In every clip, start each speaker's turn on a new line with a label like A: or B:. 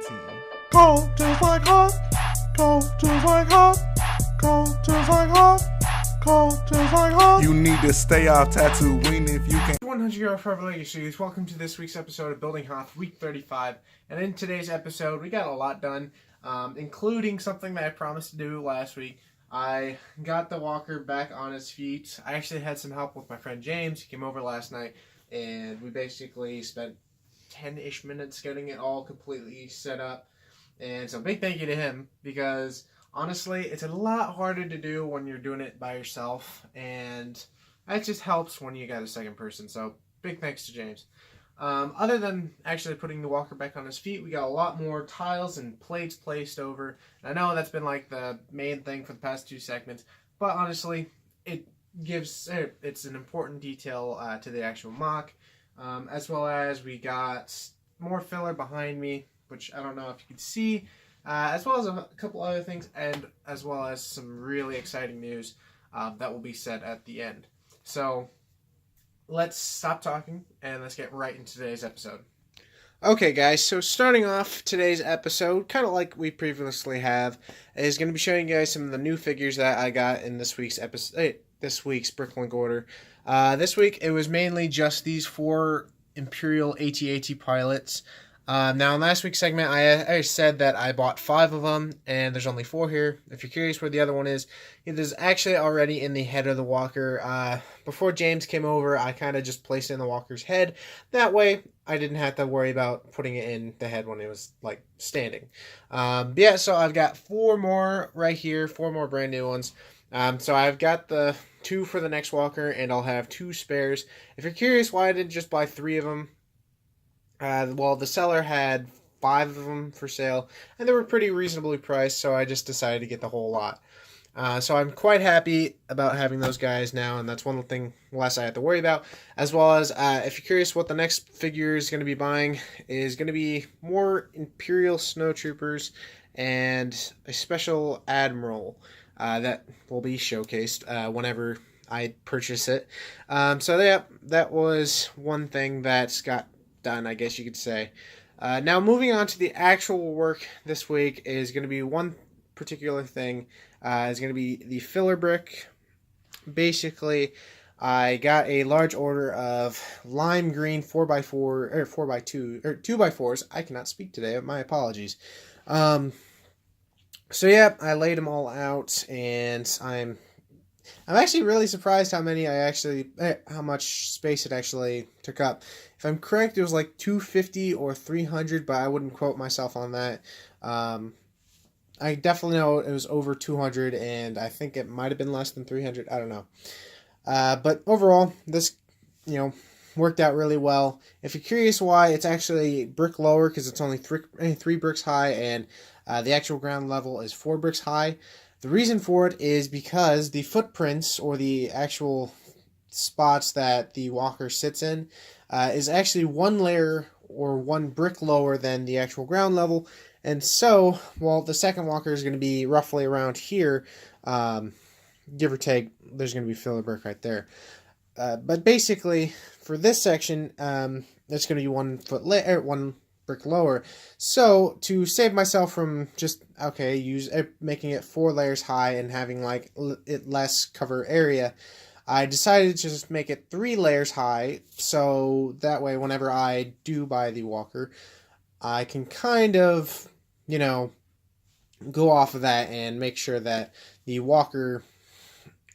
A: team. Go just like Hoth. Go just like Hoth. Go just like Hoth. Go just like Hoth. You need to stay off Tatooine if you can.
B: 100-year Forever Legacies. Welcome to this week's episode of Building Hoth, week 35. And in today's episode, we got a lot done, including something that I promised to do last week. I got the walker back on his feet. I actually had some help with my friend James. He came over last night, and we basically spent 10-ish minutes getting it all completely set up. And so big thank you to him, because honestly, it's a lot harder to do when you're doing it by yourself, and it just helps when you got a second person. So big thanks to James. Other than actually putting the walker back on his feet, we got a lot more tiles and plates placed over. And I know that's been like the main thing for the past two segments, but honestly, it's an important detail to the actual mock, as well as we got more filler behind me, which I don't know if you can see, as well as a couple other things, and as well as some really exciting news that will be said at the end. So let's stop talking and let's get right into today's episode. Okay, guys, so starting off today's episode, kind of like we previously have, is going to be showing you guys some of the new figures that I got in this week's episode, this week's Bricklink order. This week, it was mainly just these 4 Imperial AT-AT pilots. Now, in last week's segment, I said that I bought 5 of them, and there's only 4 here. If you're curious where the other one is, it is actually already in the head of the walker. Before James came over, I kind of just placed it in the walker's head. That way, I didn't have to worry about putting it in the head when it was, like, standing. Yeah, so I've got 4 more right here, 4 more brand new ones. So I've got the 2 for the next walker, and I'll have 2 spares. If you're curious why I didn't just buy 3 of them, well, the seller had 5 of them for sale, and they were pretty reasonably priced, so I just decided to get the whole lot. So I'm quite happy about having those guys now, and that's one thing less I have to worry about. As well as, if you're curious what the next figure is going to be buying, is going to be more Imperial Snowtroopers and a special Admiral that will be showcased whenever I purchase it. So yeah, that was one thing that's got done, I guess you could say. Now, moving on to the actual work this week is going to be one particular thing. Is going to be the filler brick. Basically, I got a large order of lime green 4x4 or 4x2 or 2x4s. I cannot speak today. My apologies. So yeah, I laid them all out, and I'm actually really surprised how much space it actually took up. If I'm correct, it was like 250 or 300, but I wouldn't quote myself on that. I definitely know it was over 200, and I think it might have been less than 300. I don't know. But overall, this, worked out really well. If you're curious why, it's actually brick lower, because it's only 3 bricks high, and the actual ground level is 4 bricks high. The reason for it is because the footprints, or the actual spots that the walker sits in, is actually 1 layer or 1 brick lower than the actual ground level. And so, well, the second walker is going to be roughly around here, give or take. There's going to be filler brick right there. But basically, for this section, it's going to be 1 brick lower. So to save myself from just making it 4 layers high and having like it less cover area, I decided to just make it 3 layers high, so that way whenever I do buy the walker, I can kind of go off of that and make sure that the walker,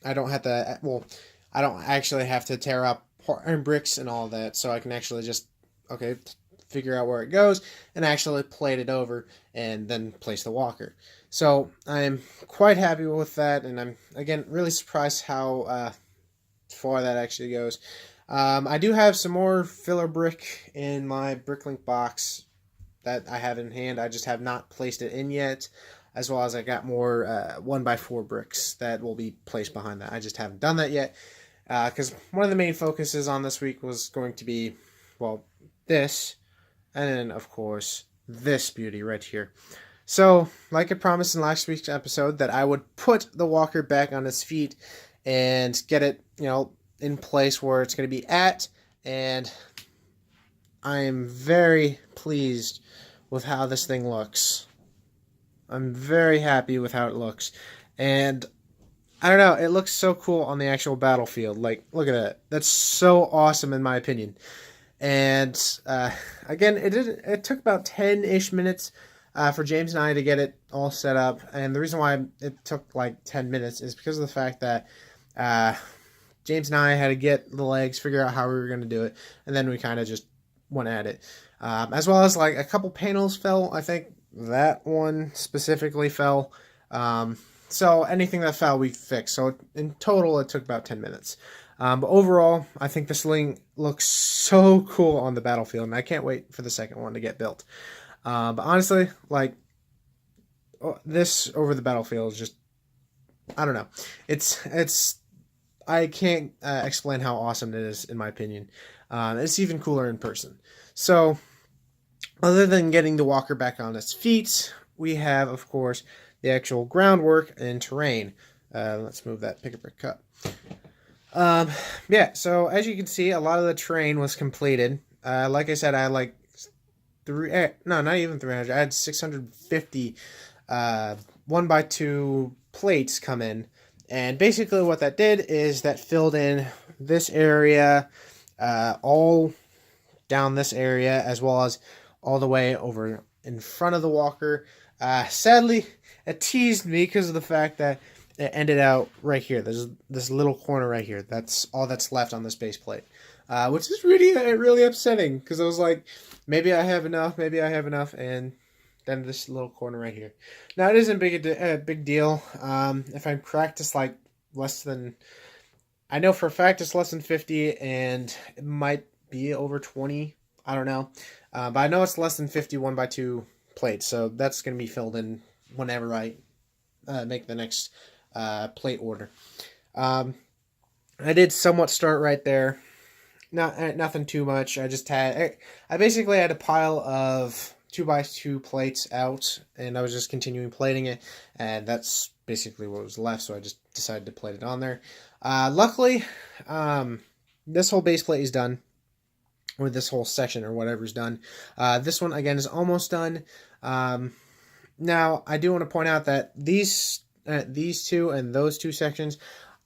B: I don't actually have to tear up bricks and all that, so I can actually just figure out where it goes and actually plate it over and then place the walker. So I'm quite happy with that, and I'm again really surprised how far that actually goes. I do have some more filler brick in my Bricklink box that I have in hand. I just have not placed it in yet, as well as I got more 1x4 bricks that will be placed behind that. I just haven't done that yet, because one of the main focuses on this week was going to be, well, this, and then, of course, this beauty right here. So, like I promised in last week's episode, that I would put the walker back on its feet and get it, in place where it's going to be at, and I am very pleased with how this thing looks. I'm very happy with how it looks. And I don't know, it looks so cool on the actual battlefield. Like, look at that. That's so awesome in my opinion. And again, it took about 10-ish minutes for James and I to get it all set up. And the reason why it took like 10 minutes is because of the fact that James and I had to get the legs, figure out how we were going to do it, and then we kind of just went at it. As well as like a couple panels fell. I think that one specifically fell. So anything that fell, we fixed. So in total, it took about 10 minutes. But overall, I think this thing looks so cool on the battlefield, and I can't wait for the second one to get built. But honestly, like, this over the battlefield is just, I don't know. I can't explain how awesome it is, in my opinion. It's even cooler in person. So, other than getting the walker back on its feet, we have, of course, the actual groundwork and terrain. Let's move that pick-a-brick cup. Yeah, so as you can see, a lot of the terrain was completed. Like I said, I had like not even 300. I had 650 1x2 plates come in. And basically what that did is that filled in this area, all down this area, as well as all the way over in front of the walker. Sadly, it teased me because of the fact that it ended out right here. There's this little corner right here. That's all that's left on this base plate, which is really upsetting because I was like, maybe I have enough, and then this little corner right here. Now, it isn't a big deal. If I practice like less than, I know for a fact it's less than 50, and it might be over 20. I don't know, but I know it's less than 50 1x2 plates, so that's going to be filled in whenever I make the next plate order. I did somewhat start right there. Nothing too much. I basically had a pile of 2x2 plates out, and I was just continuing plating it, and that's basically what was left, so I just decided to plate it on there. Luckily, this whole base plate is done, or this whole section or whatever's done. This one, again, is almost done. Now, I do want to point out that these two and those two sections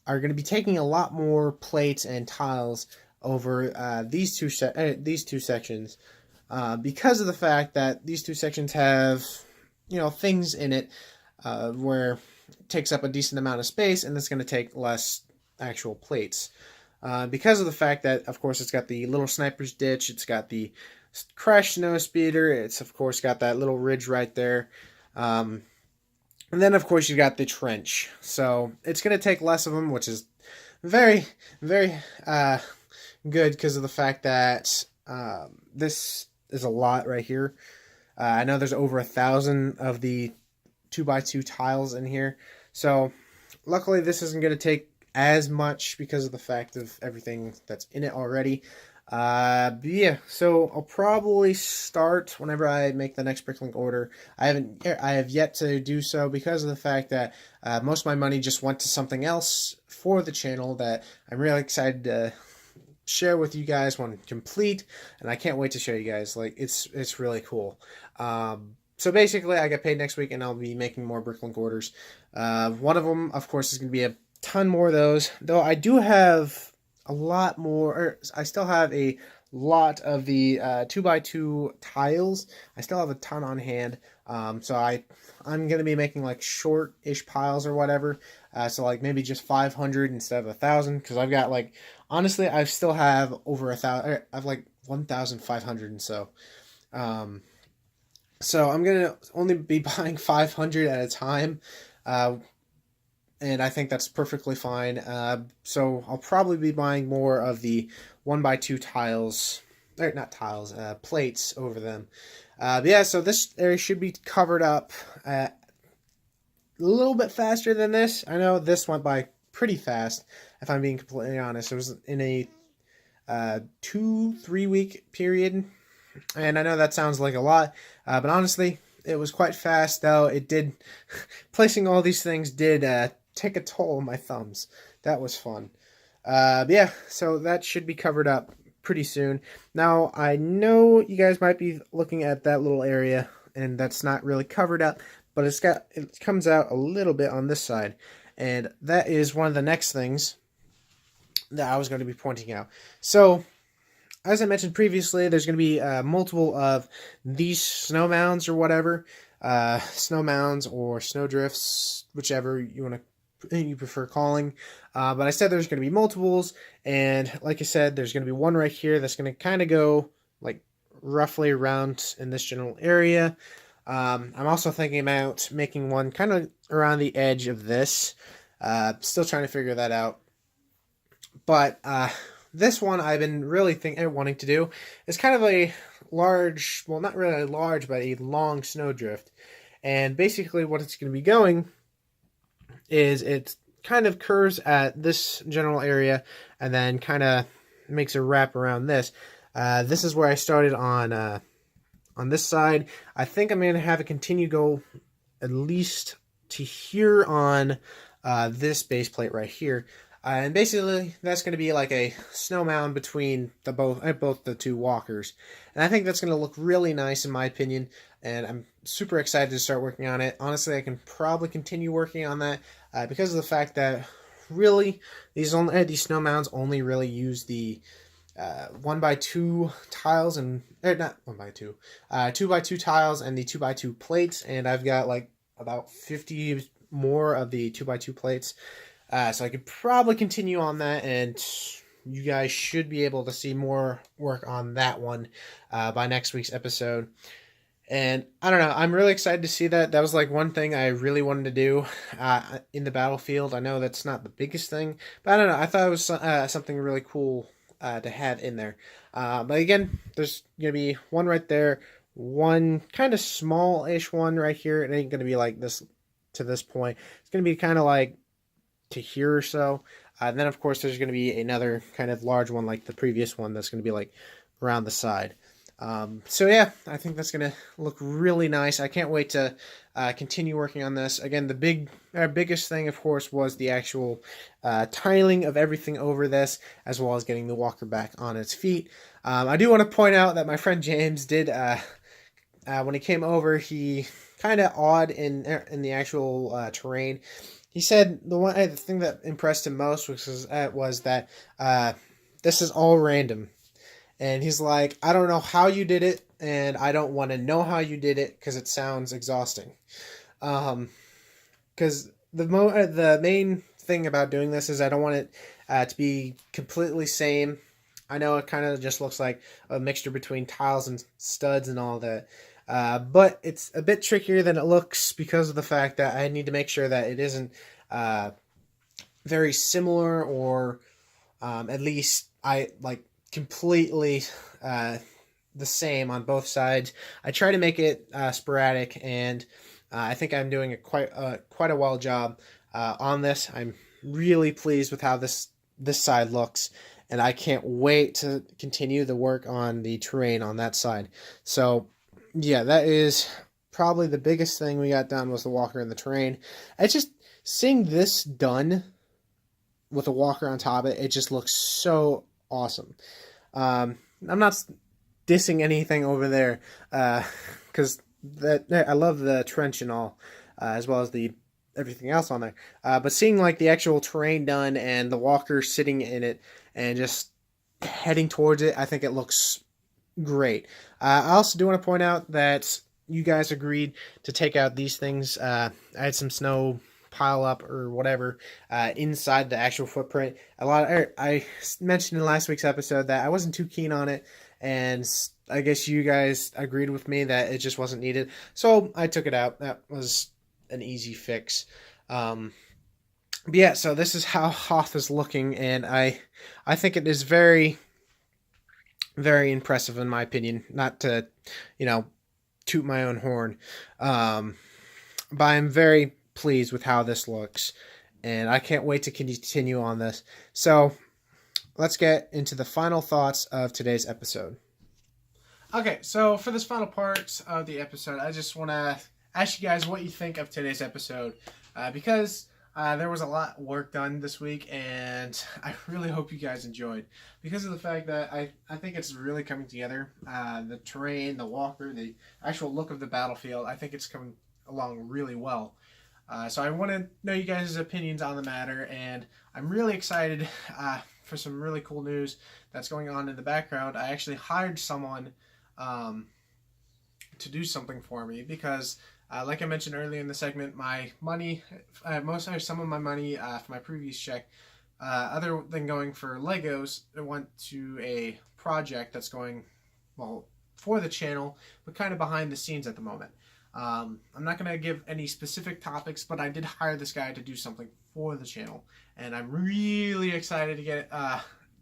B: are going to be taking a lot more plates and tiles over these two sections, because of the fact that these two sections have, things in it where it takes up a decent amount of space, and it's going to take less actual plates. Because of the fact that, of course, it's got the little sniper's ditch, it's got the crash snow speeder, it's, of course, got that little ridge right there. And then, of course, you got the trench. So it's going to take less of them, which is very, very good because of the fact that this is a lot right here. I know there's over 1,000 of the 2x2 tiles in here. So luckily this isn't going to take as much because of the fact of everything that's in it already. But yeah, so I'll probably start whenever I make the next Bricklink order. I have yet to do so because of the fact that most of my money just went to something else for the channel that I'm really excited to share with you guys when complete, and I can't wait to show you guys. Like, it's really cool. So basically, I get paid next week, and I'll be making more Bricklink orders. One of them, of course, is going to be a ton more of those, though I do have a lot more, or I still have a lot of the 2x2 tiles. I still have a ton on hand, so I'm going to be making like short-ish piles or whatever, so like maybe just 500 instead of 1,000, because I've got like, honestly, I still have over 1,000, I have like 1,500, and so I'm going to only be buying 500 at a time, and I think that's perfectly fine. So I'll probably be buying more of the 1x2 tiles, or not tiles, plates over them. But yeah, so this area should be covered up a little bit faster than this. I know this went by pretty fast, if I'm being completely honest. It was in a 2-3 week period, and I know that sounds like a lot, but honestly, it was quite fast, though. It did, placing all these things did take a toll on my thumbs. That was fun. But yeah, so that should be covered up pretty soon. Now, I know you guys might be looking at that little area and that's not really covered up, but it comes out a little bit on this side, and that is one of the next things that I was going to be pointing out. So, as I mentioned previously, there's going to be multiple of these snow mounds or whatever, snow mounds or snow drifts, whichever you prefer calling. But I said there's going to be multiples, and like I said, there's going to be one right here that's going to kind of go like roughly around in this general area. I'm also thinking about making one kind of around the edge of this. Still trying to figure that out. But this one I've been really wanting to do is kind of a large, well, not really large, but a long snowdrift. And basically what it's going to be going is it kind of curves at this general area and then kind of makes a wrap around this. This is where I started on this side. I think I'm going to have it continue go at least to here on this base plate right here. And basically, that's going to be like a snow mound between both the two walkers. And I think that's going to look really nice in my opinion. And I'm super excited to start working on it. Honestly, I can probably continue working on that because of the fact that really these snow mounds only really use the 1x2 tiles and not 1x2, 2x2 tiles and the 2x2 plates. And I've got like about 50 more of the 2x2 plates. So I could probably continue on that, and you guys should be able to see more work on that one by next week's episode. And I don't know, I'm really excited to see that. That was like one thing I really wanted to do in the battlefield. I know that's not the biggest thing, but I don't know. I thought it was something really cool to have in there. But again, there's going to be one right there, one kind of small-ish one right here. It ain't going to be like this to this point. It's going to be kind of like to here or so. And then of course there's going to be another kind of large one like the previous one that's going to be like around the side. So yeah, I think that's going to look really nice. I can't wait to continue working on this. Again, our biggest thing of course was the actual tiling of everything over this, as well as getting the walker back on its feet. I do want to point out that my friend James did when he came over, he kind of awed in the actual terrain. He said the thing that impressed him most was that this is all random. And he's like, I don't know how you did it, and I don't want to know how you did it because it sounds exhausting. Because the main thing about doing this is I don't want it to be completely same. I know it kind of just looks like a mixture between tiles and studs and all that. But it's a bit trickier than it looks because of the fact that I need to make sure that it isn't very similar, or at least I like completely the same on both sides. I try to make it sporadic, and I think I'm doing quite a well job on this. I'm really pleased with how this side looks, and I can't wait to continue the work on the terrain on that side. So yeah, that is probably the biggest thing we got done was the walker and the terrain. It's just seeing this done with a walker on top of it, it just looks so awesome. I'm not dissing anything over there because I love the trench and all, as well as everything else on there. But seeing like the actual terrain done and the walker sitting in it and just heading towards it, I think it looks great. I also do want to point out that you guys agreed to take out these things. I had some snow pile up or whatever inside the actual footprint. I mentioned in last week's episode that I wasn't too keen on it, and I guess you guys agreed with me that it just wasn't needed, so I took it out. That was an easy fix. But yeah, so this is how Hoth is looking, and I think it is very, very impressive in my opinion. Not to, toot my own horn, but I'm very pleased with how this looks, and I can't wait to continue on this. So let's get into the final thoughts of today's episode. Okay, so for this final part of the episode, I just want to ask you guys what you think of today's episode, because There was a lot of work done this week, and I really hope you guys enjoyed because of the fact that I think it's really coming together. The terrain, the walker, the actual look of the battlefield, I think it's coming along really well. So I want to know you guys' opinions on the matter, and I'm really excited for some really cool news that's going on in the background. I actually hired someone to do something for me because like I mentioned earlier in the segment, my money, some of my money for my previous check, other than going for Legos, it went to a project that's going, well, for the channel, but kind of behind the scenes at the moment. I'm not going to give any specific topics, but I did hire this guy to do something for the channel, and I'm really excited to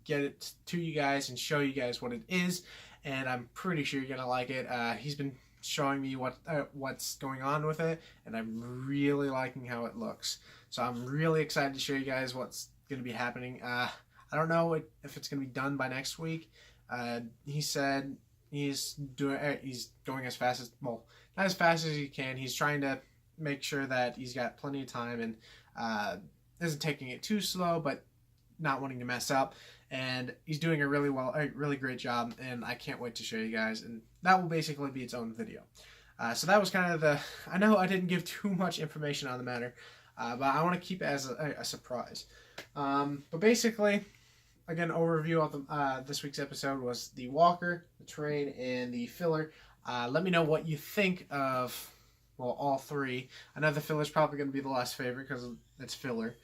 B: get it to you guys and show you guys what it is, and I'm pretty sure you're going to like it. He's been showing me what's going on with it, and I'm really liking how it looks. So I'm really excited to show you guys what's going to be happening. I don't know if it's going to be done by next week. He said he's going as fast as, well, not as fast as he can. He's trying to make sure that he's got plenty of time and isn't taking it too slow, but not wanting to mess up. And he's doing a really great job, and I can't wait to show you guys. And that will basically be its own video. So that was kind of I know I didn't give too much information on the matter, but I want to keep it as a surprise. But basically, again, overview of this week's episode was the walker, the terrain, and the filler. Let me know what you think of, well, all three. I know the filler's probably going to be the last favorite because it's filler.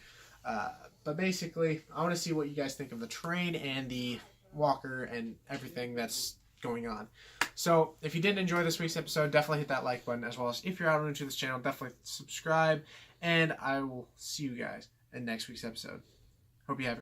B: But basically, I want to see what you guys think of the terrain and the walker and everything that's going on. So, if you did enjoy this week's episode, definitely hit that like button, as well as if you're new to this channel, definitely subscribe, and I will see you guys in next week's episode. Hope you have